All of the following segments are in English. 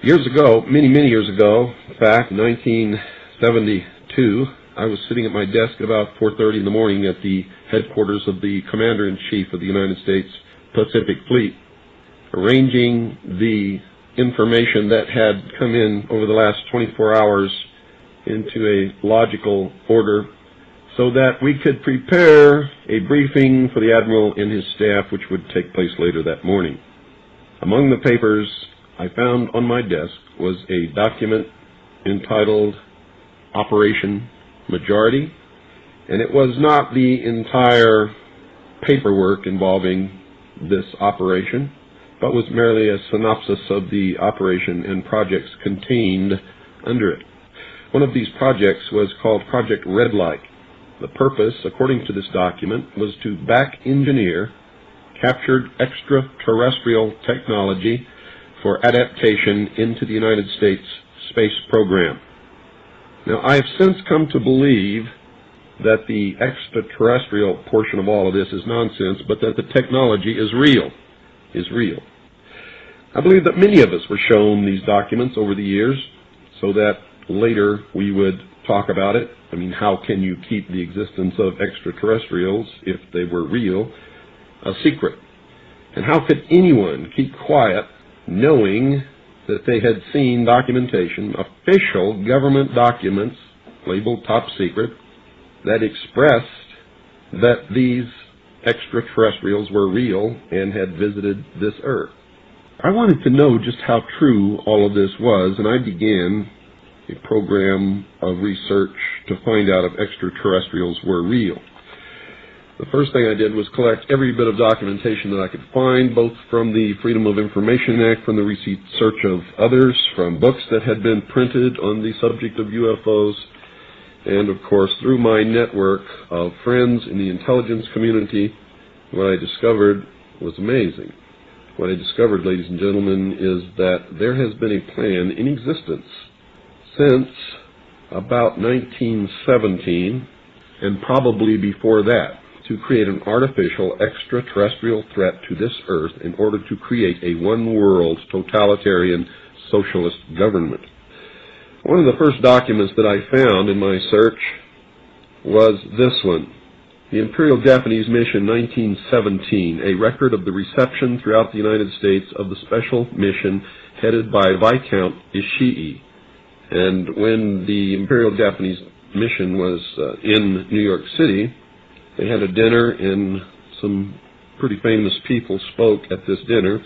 Years ago, many, many years ago, in fact, 1972, I was sitting at my desk at about 4:30 in the morning at the headquarters of the Commander-in-Chief of the United States Pacific Fleet, arranging the information that had come in over the last 24 hours into a logical order so that we could prepare a briefing for the Admiral and his staff, which would take place later that morning. Among the papers I found on my desk was a document entitled Operation Majority, and it was not the entire paperwork involving this operation, but was merely a synopsis of the operation and projects contained under it. One of these projects was called Project Red Light. The purpose, according to this document, was to back-engineer captured extraterrestrial technology for adaptation into the United States space program. Now, I have since come to believe that the extraterrestrial portion of all of this is nonsense, but that the technology is real. I believe that many of us were shown these documents over the years so that later we would talk about it. I mean, how can you keep the existence of extraterrestrials, if they were real, a secret? And how could anyone keep quiet knowing that they had seen documentation, official government documents labeled top secret, that expressed that these extraterrestrials were real and had visited this earth? I wanted to know just how true all of this was, and I began a program of research to find out if extraterrestrials were real. The first thing I did was collect every bit of documentation that I could find, both from the Freedom of Information Act, from the research of others, from books that had been printed on the subject of UFOs, and of course through my network of friends in the intelligence community. What I discovered was amazing. What I discovered, ladies and gentlemen, is that there has been a plan in existence since about 1917, and probably before that, to create an artificial extraterrestrial threat to this earth in order to create a one-world totalitarian socialist government. One of the first documents that I found in my search was this one, the Imperial Japanese Mission 1917, a record of the reception throughout the United States of the special mission headed by Viscount Ishii. And when the Imperial Japanese Mission was in New York City, they had a dinner, and some pretty famous people spoke at this dinner.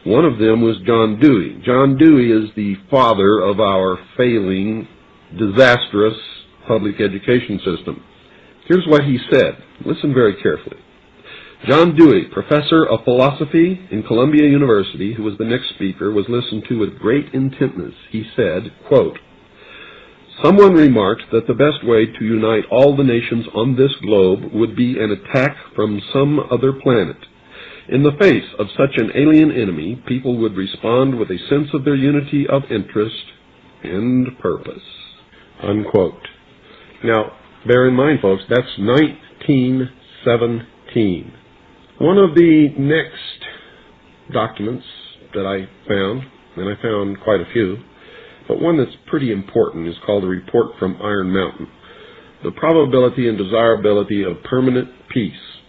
One of them was John Dewey. John Dewey is the father of our failing, disastrous public education system. Here's what he said. Listen very carefully. John Dewey, professor of philosophy in Columbia University, who was the next speaker, was listened to with great intentness. He said, quote, "Someone remarked that the best way to unite all the nations on this globe would be an attack from some other planet. In the face of such an alien enemy, people would respond with a sense of their unity of interest and purpose." Unquote. Now, bear in mind, folks, that's 1917. One of the next documents that I found, and I found quite a few, but one that's pretty important, is called a Report from Iron Mountain, the probability and desirability of permanent peace.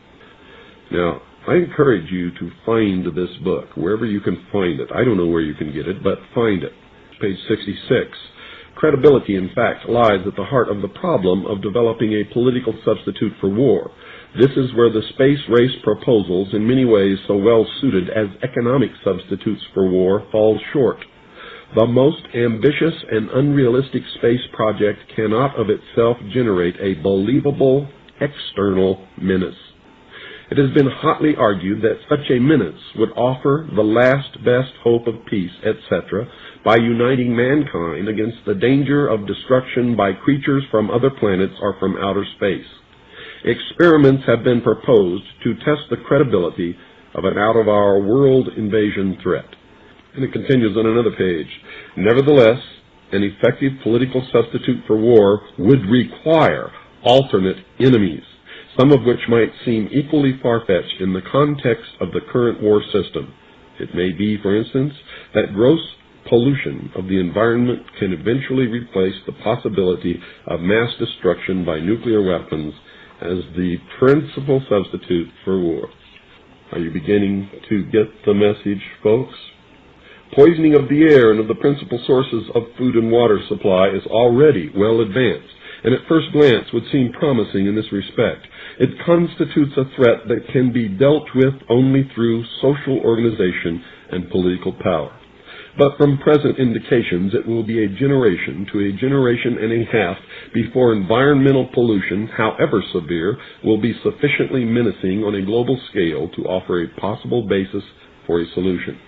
Now, I encourage you to find this book, wherever you can find it. I don't know where you can get it, but find it. Page 66. Credibility, in fact, lies at the heart of the problem of developing a political substitute for war. This is where the space race proposals, in many ways so well suited as economic substitutes for war, fall short. The most ambitious and unrealistic space project cannot of itself generate a believable external menace. It has been hotly argued that such a menace would offer the last best hope of peace, etc., by uniting mankind against the danger of destruction by creatures from other planets or from outer space. Experiments have been proposed to test the credibility of an out-of-our-world invasion threat. And it continues on another page. Nevertheless, an effective political substitute for war would require alternate enemies, some of which might seem equally far-fetched in the context of the current war system. It may be, for instance, that gross pollution of the environment can eventually replace the possibility of mass destruction by nuclear weapons as the principal substitute for war. Are you beginning to get the message, folks? Poisoning of the air and of the principal sources of food and water supply is already well advanced, and at first glance would seem promising in this respect. It constitutes a threat that can be dealt with only through social organization and political power. But from present indications, it will be a generation to a generation and a half before environmental pollution, however severe, will be sufficiently menacing on a global scale to offer a possible basis for a solution.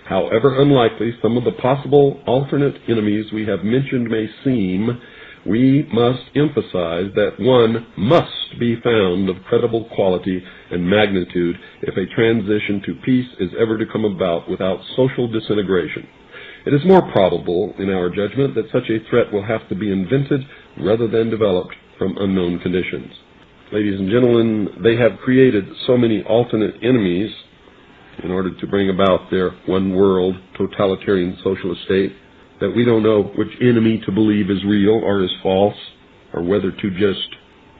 However unlikely some of the possible alternate enemies we have mentioned may seem, we must emphasize that one must be found of credible quality and magnitude if a transition to peace is ever to come about without social disintegration. It is more probable, in our judgment, that such a threat will have to be invented rather than developed from unknown conditions. Ladies and gentlemen, they have created so many alternate enemies in order to bring about their one-world totalitarian socialist state that we don't know which enemy to believe is real or is false, or whether to just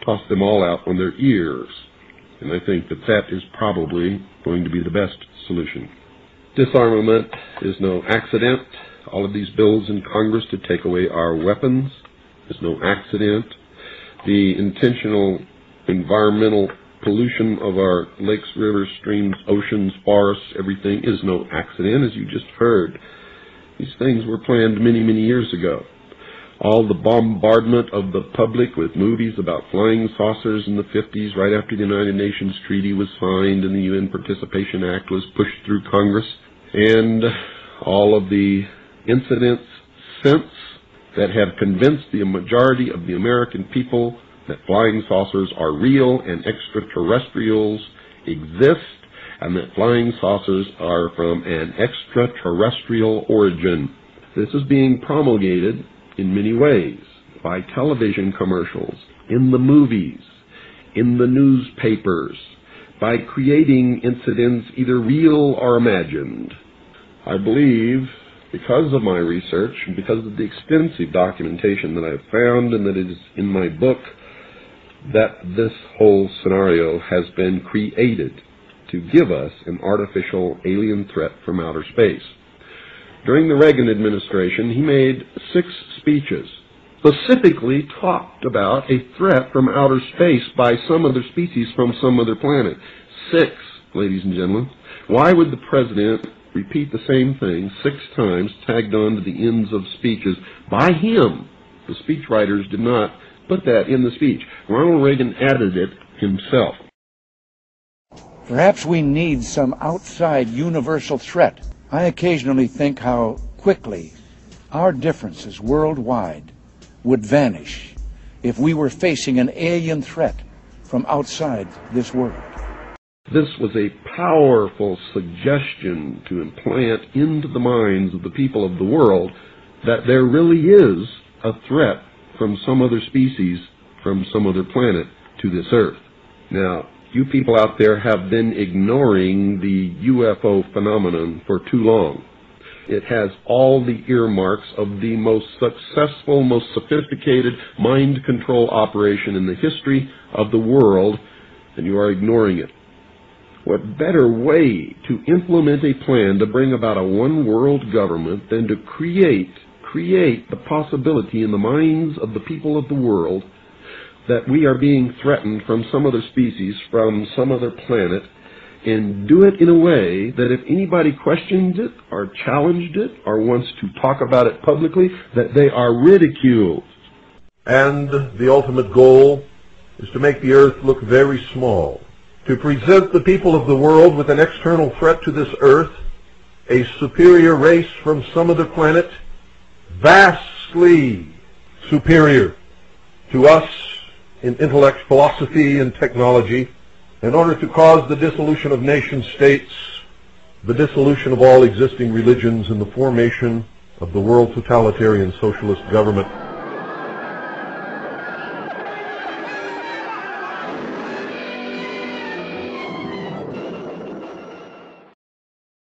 toss them all out on their ears. And I think that that is probably going to be the best solution. Disarmament is no accident. All of these bills in Congress to take away our weapons is no accident. The intentional environmental pollution of our lakes, rivers, streams, oceans, forests, everything is no accident, as you just heard. These things were planned many, many years ago. All the bombardment of the public with movies about flying saucers in the 50s, right after the United Nations Treaty was signed and the UN Participation Act was pushed through Congress, and all of the incidents since that have convinced the majority of the American people that flying saucers are real and extraterrestrials exist, and that flying saucers are from an extraterrestrial origin. This is being promulgated in many ways, by television commercials, in the movies, in the newspapers, by creating incidents either real or imagined. I believe, because of my research and because of the extensive documentation that I've found and that is in my book, that this whole scenario has been created to give us an artificial alien threat from outer space. During the Reagan administration, he made 6 speeches, specifically talked about a threat from outer space by some other species from some other planet. 6, ladies and gentlemen. Why would the president repeat the same thing 6 times, tagged on to the ends of speeches by him? The speechwriters did not put that in the speech. Ronald Reagan added it himself. Perhaps we need some outside universal threat. I occasionally think how quickly our differences worldwide would vanish if we were facing an alien threat from outside this world. This was a powerful suggestion to implant into the minds of the people of the world that there really is a threat from some other species, from some other planet to this earth. Now, you people out there have been ignoring the UFO phenomenon for too long. It has all the earmarks of the most successful, most sophisticated mind control operation in the history of the world, and you are ignoring it. What better way to implement a plan to bring about a one-world government than to create the possibility in the minds of the people of the world that we are being threatened from some other species, from some other planet, and do it in a way that if anybody questions it or challenged it or wants to talk about it publicly, that they are ridiculed. And the ultimate goal is to make the earth look very small, to present the people of the world with an external threat to this earth, a superior race from some other planet, vastly superior to us in intellect, philosophy, and technology, in order to cause the dissolution of nation-states, the dissolution of all existing religions, and the formation of the world totalitarian socialist government